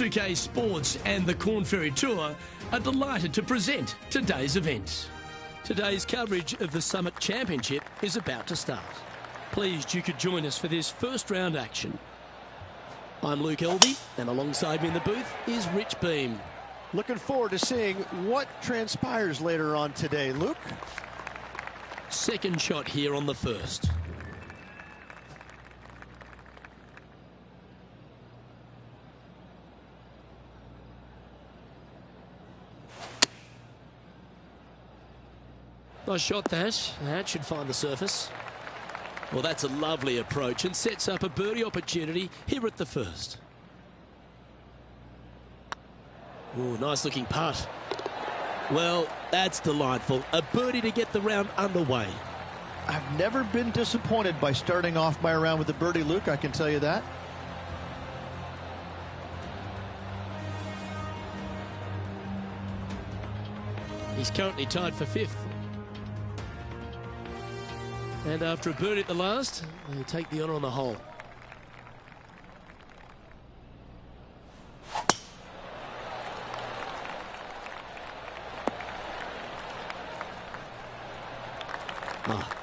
2K Sports and the Korn Ferry Tour are delighted to present today's event. Today's coverage of the Summit Championship is about to start. Pleased you could join us for this first round action. I'm Luke Elvey, and alongside me in the booth is Rich Beam. Looking forward to seeing what transpires later on today, Luke. Second shot here on the first. Nice shot that. That should find the surface. Well, that's a lovely approach and sets up a birdie opportunity here at the first. Oh, nice looking putt. Well, that's delightful. A birdie to get the round underway. I've never been disappointed by starting off my round with a birdie, Luke, I can tell you that. He's currently tied for fifth. And after a birdie at the last, he'll take the honour on the hole.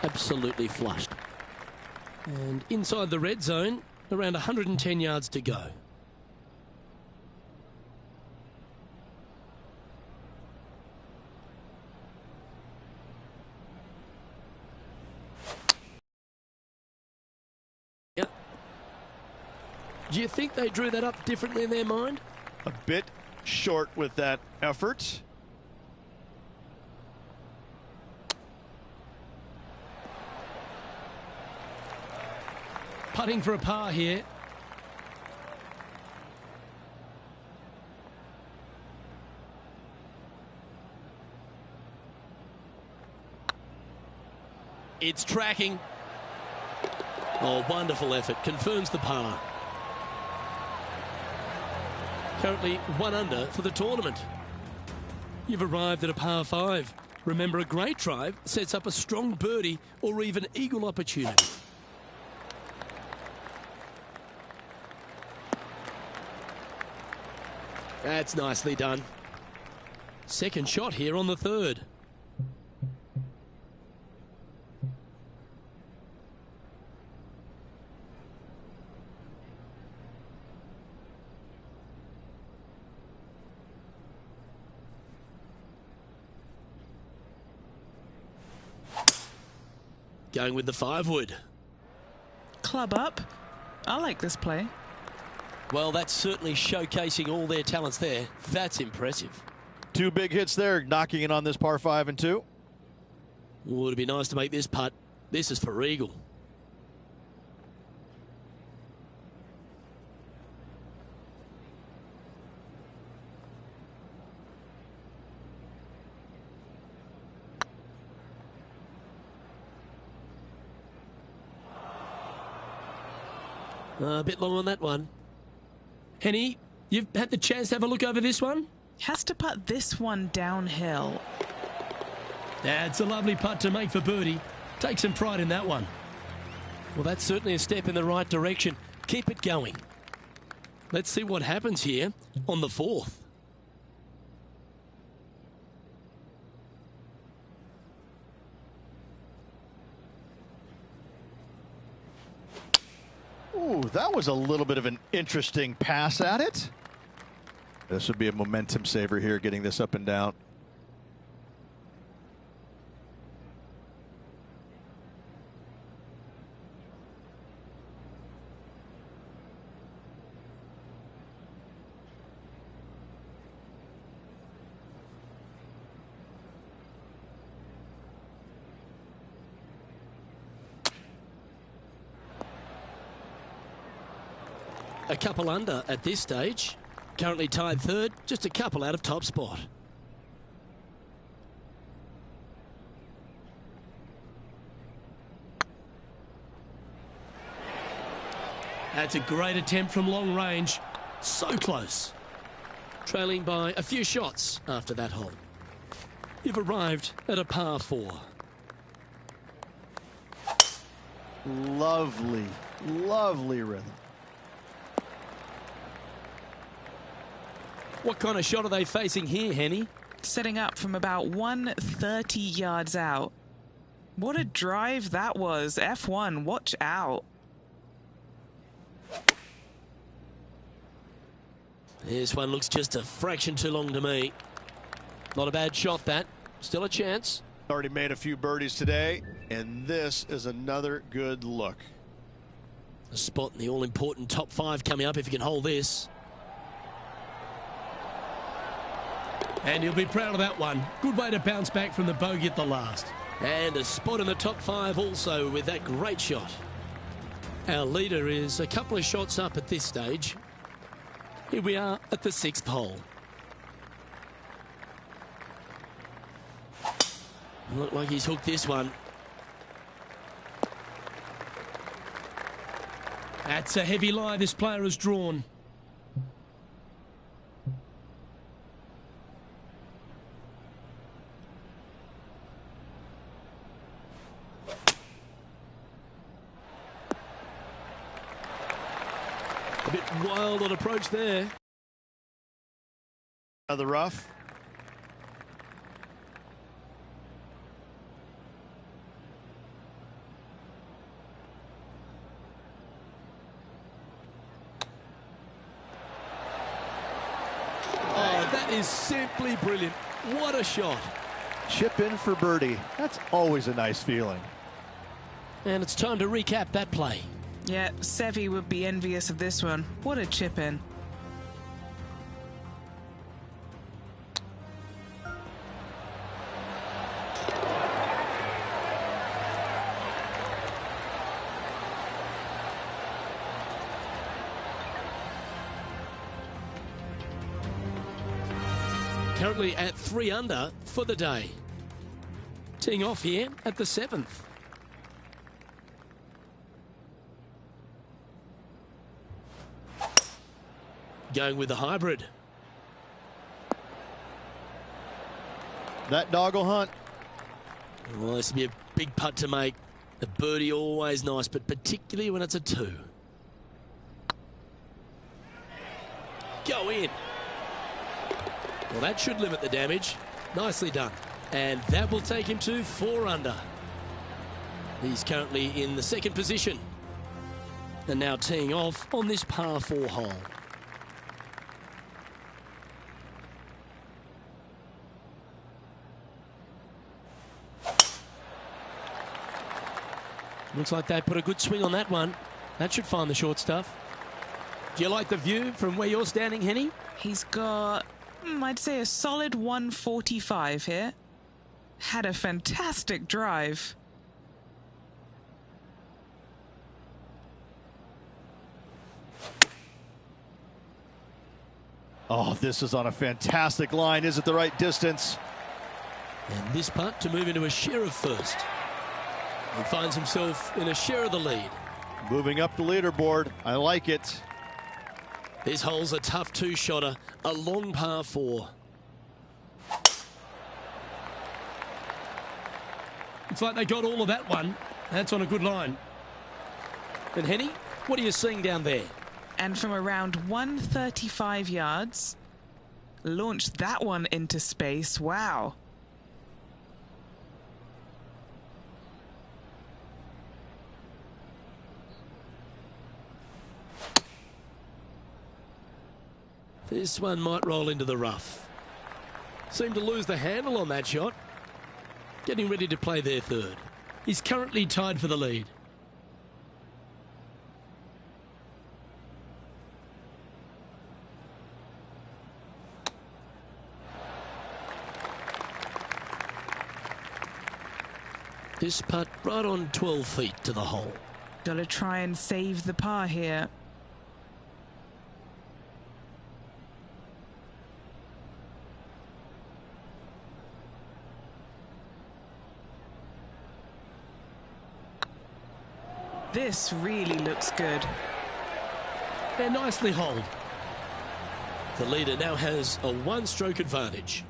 Absolutely flushed. And inside the red zone, around 110 yards to go. Yep. Do you think they drew that up differently in their mind? A bit short with that effort. Putting for a par here. It's tracking. Oh, wonderful effort. Confirms the par. Currently 1 under for the tournament. You've arrived at a par 5. Remember, a great drive sets up a strong birdie or even eagle opportunity. That's nicely done. Second shot here on the third. Going with the 5-wood. Club up. I like this play. Well, that's certainly showcasing all their talents there. That's impressive. 2 big hits there, knocking in on this par 5 and 2. Oh, it'd be nice to make this putt. This is for eagle. A bit long on that one. Henny, you've had the chance to have a look over this one? Has to putt this one downhill. That's a lovely putt to make for birdie. Take some pride in that one. Well, that's certainly a step in the right direction. Keep it going. Let's see what happens here on the 4th. Ooh, that was a little bit of an interesting pass at it. This would be a momentum saver here, getting this up and down. A couple under at this stage. Currently tied third, just a couple out of top spot. That's a great attempt from long range. So close. Trailing by a few shots after that hole. You've arrived at a par 4. Lovely, lovely rhythm. What kind of shot are they facing here, Henny? Setting up from about 130 yards out. What a drive that was. F1, watch out. This one looks just a fraction too long to me. Not a bad shot, that. Still a chance. Already made a few birdies today, and this is another good look. A spot in the all-important top 5 coming up if you can hold this. And he'll be proud of that one. Good way to bounce back from the bogey at the last. And a spot in the top 5 also with that great shot. Our leader is a couple of shots up at this stage. Here we are at the 6th hole. Look like he's hooked this one. That's a heavy lie this player has drawn. A bit wild on approach there. The rough. Oh, that is simply brilliant. What a shot. Chip in for birdie. That's always a nice feeling. And it's time to recap that play. Yeah, Sevy would be envious of this one. What a chip in. Currently at 3 under for the day. Teeing off here at the 7th. Going with the hybrid. That dog will hunt. Well, this will be a big putt to make. A birdie always nice, but particularly when it's a 2. Go in. Well, that should limit the damage. Nicely done. And that will take him to 4 under. He's currently in the 2nd position. And now teeing off on this par 4 hole. Looks like they put a good swing on that one. That should find the short stuff. Do you like the view from where you're standing, Henny? He's got, I'd say, a solid 145 here. Had a fantastic drive. Oh, this is on a fantastic line. Is it the right distance? And this putt to move into a share of first. He finds himself in a share of the lead. Moving up the leaderboard. I like it. This hole's a tough 2-shotter, a long par 4. It's like they got all of that one. That's on a good line. And Henny, what are you seeing down there? And from around 135 yards, launched that one into space. Wow. This one might roll into the rough. Seemed to lose the handle on that shot. Getting ready to play their 3rd. He's currently tied for the lead. This putt right on 12 feet to the hole. Gotta try and save the par here. This really looks good. They're nicely holed. The leader now has a 1-stroke advantage.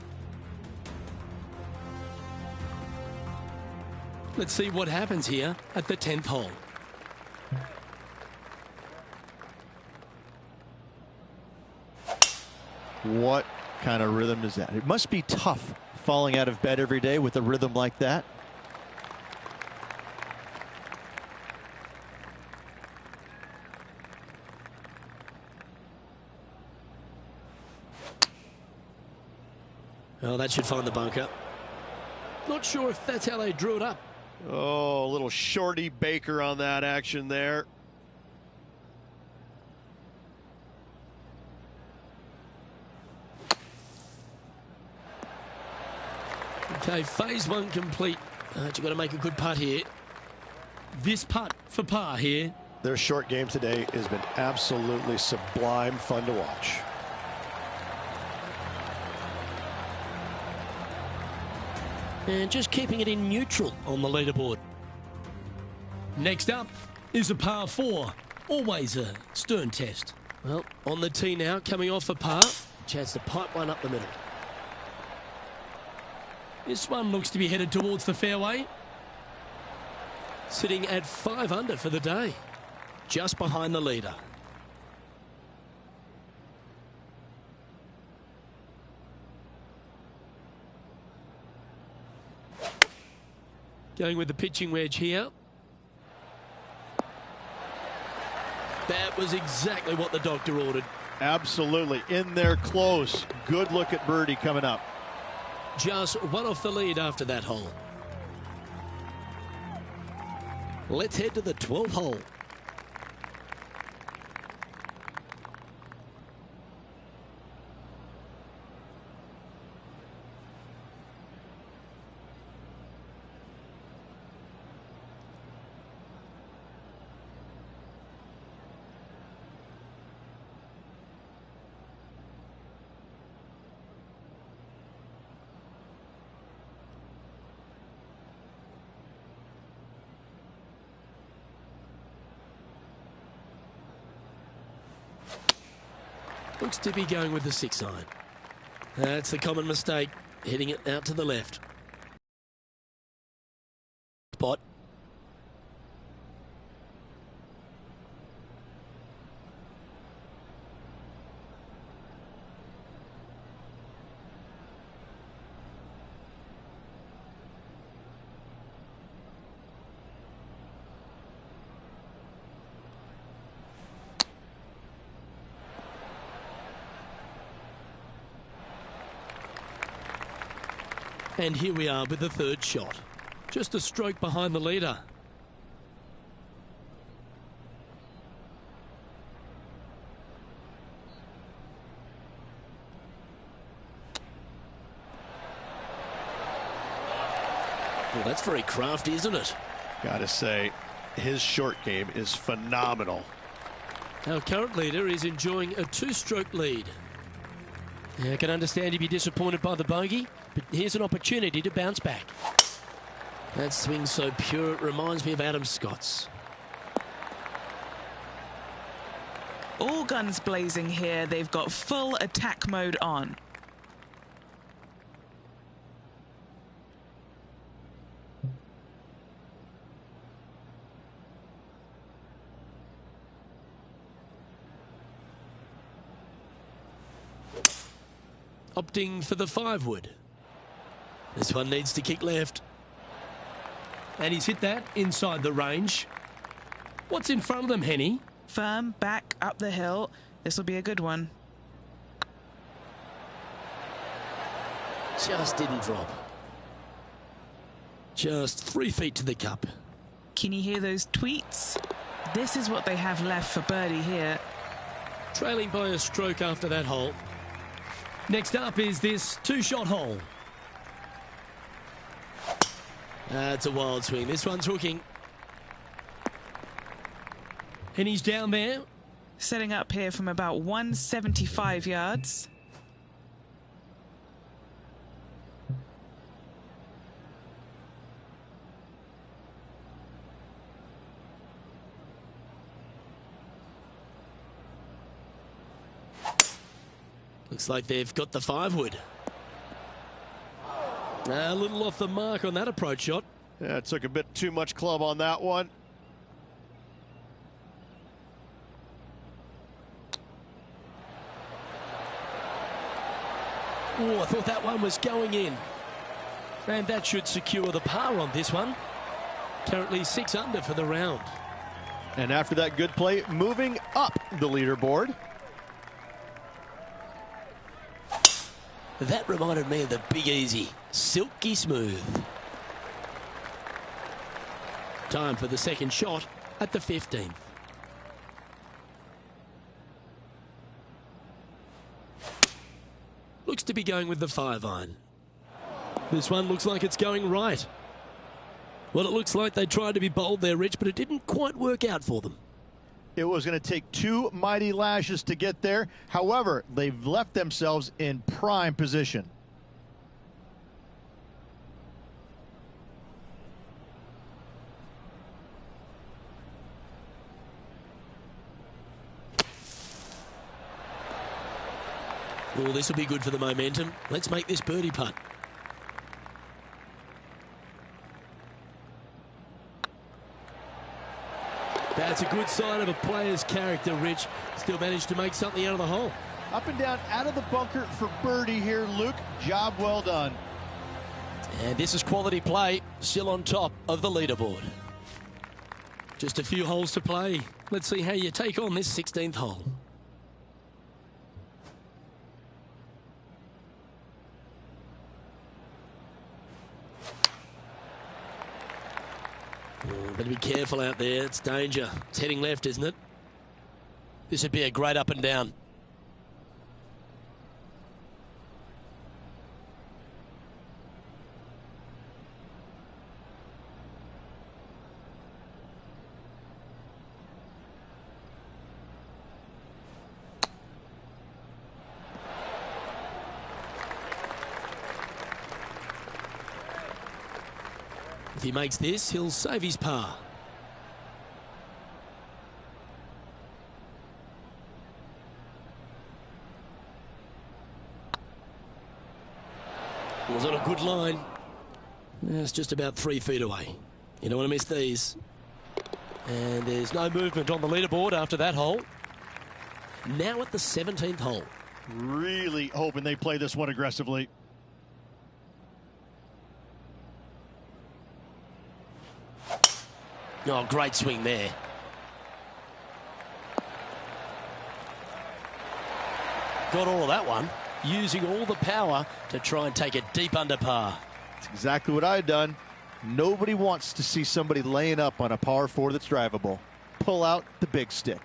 Let's see what happens here at the 10th hole. What kind of rhythm is that? It must be tough falling out of bed every day with a rhythm like that. Well, that should find the bunker. Not sure if that's how they drew it up. Oh, a little shorty Baker on that action there. Okay, phase one complete. You've got to make a good putt here. This putt for par here. Their short game today has been absolutely sublime fun to watch. And just keeping it in neutral on the leaderboard. Next up is a par 4. Always a stern test. Well, on the tee now, coming off a par. Chance to pipe one up the middle. This one looks to be headed towards the fairway. Sitting at 5 under for the day. Just behind the leader. Going with the pitching wedge here. That was exactly what the doctor ordered. Absolutely. In there close. Good look at birdie coming up. Just one off the lead after that hole. Let's head to the 12th hole. Looks to be going with the 6 iron. That's the common mistake, hitting it out to the left. Spot. And here we are with the 3rd shot. Just a stroke behind the leader. Well, that's very crafty, isn't it? Gotta say, his short game is phenomenal. Our current leader is enjoying a 2-stroke lead. I can understand he'd be disappointed by the bogey, but here's an opportunity to bounce back. That swing's so pure, it reminds me of Adam Scott's. All guns blazing here. They've got full attack mode on. Opting for the 5-wood. This one needs to kick left. And he's hit that inside the range. What's in front of them, Henny? Firm back up the hill. This will be a good one. Just didn't drop. Just 3 feet to the cup. Can you hear those tweets? This is what they have left for birdie here. Trailing by a stroke after that hole. Next up is this 2-shot hole. It's a wild swing. This one's hooking. And he's down there. Setting up here from about 175 yards. Looks like they've got the 5-wood. A little off the mark on that approach shot. Yeah, it took a bit too much club on that one. Oh, I thought that one was going in. And that should secure the par on this one. Currently 6 under for the round. And after that good play, moving up the leaderboard. That reminded me of the Big Easy. Silky smooth. Time for the second shot at the 15th. Looks to be going with the 5-iron. This one looks like it's going right. Well, it looks like they tried to be bold there, Rich, but it didn't quite work out for them. It was going to take 2 mighty lashes to get there. However, they've left themselves in prime position. Oh, this will be good for the momentum. Let's make this birdie putt. That's a good sign of a player's character, Rich. Still managed to make something out of the hole. Up and down out of the bunker for birdie here, Luke. Job well done. And this is quality play, still on top of the leaderboard. Just a few holes to play. Let's see how you take on this 16th hole. Oh, better be careful out there. It's danger. It's heading left, isn't it? This would be a great up and down. If he makes this, he'll save his par. It was on a good line. It's just about 3 feet away. You don't want to miss these. And there's no movement on the leaderboard after that hole. Now at the 17th hole. Really hoping they play this one aggressively. Oh, great swing there. Got all of that one, using all the power to try and take it deep under par. That's exactly what I had done. Nobody wants to see somebody laying up on a par 4 that's drivable. Pull out the big stick.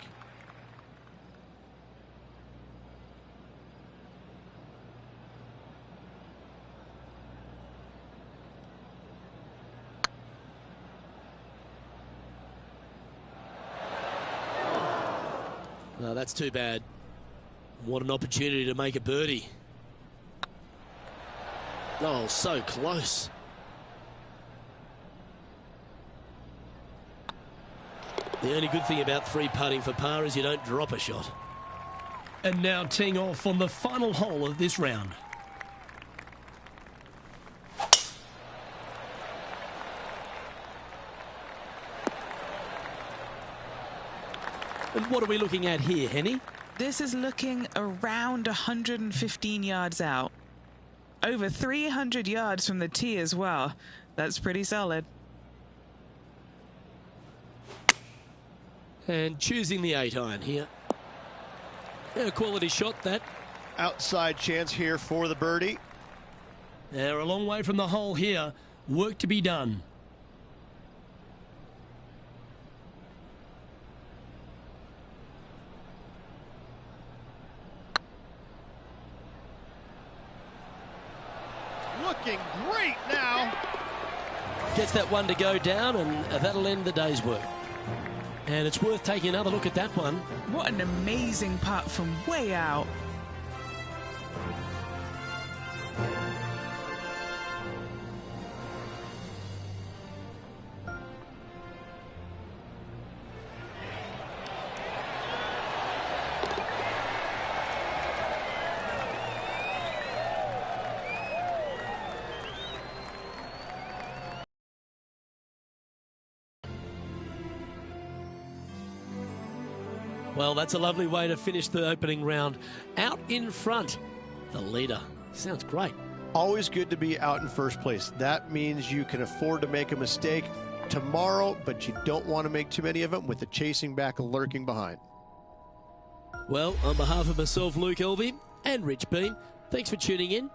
No, that's too bad. What an opportunity to make a birdie. Oh, so close. The only good thing about 3 putting for par is you don't drop a shot. And now teeing off on the final hole of this round. And what are we looking at here, Henny? This is looking around 115 yards out. Over 300 yards from the tee as well. That's pretty solid. And choosing the 8-iron here. A quality shot, that. Outside chance here for the birdie. They're a long way from the hole here. Work to be done. Looking great now. Gets that one to go down, and that'll end the day's work. And it's worth taking another look at that one. What an amazing putt from way out. Well, that's a lovely way to finish the opening round. Out in front, the leader, Sounds great. Always good to be out in first place. That means you can afford to make a mistake tomorrow, but you don't want to make too many of them with the chasing back lurking behind. Well, on behalf of myself, Luke Elvey, and Rich Beam, thanks for tuning in.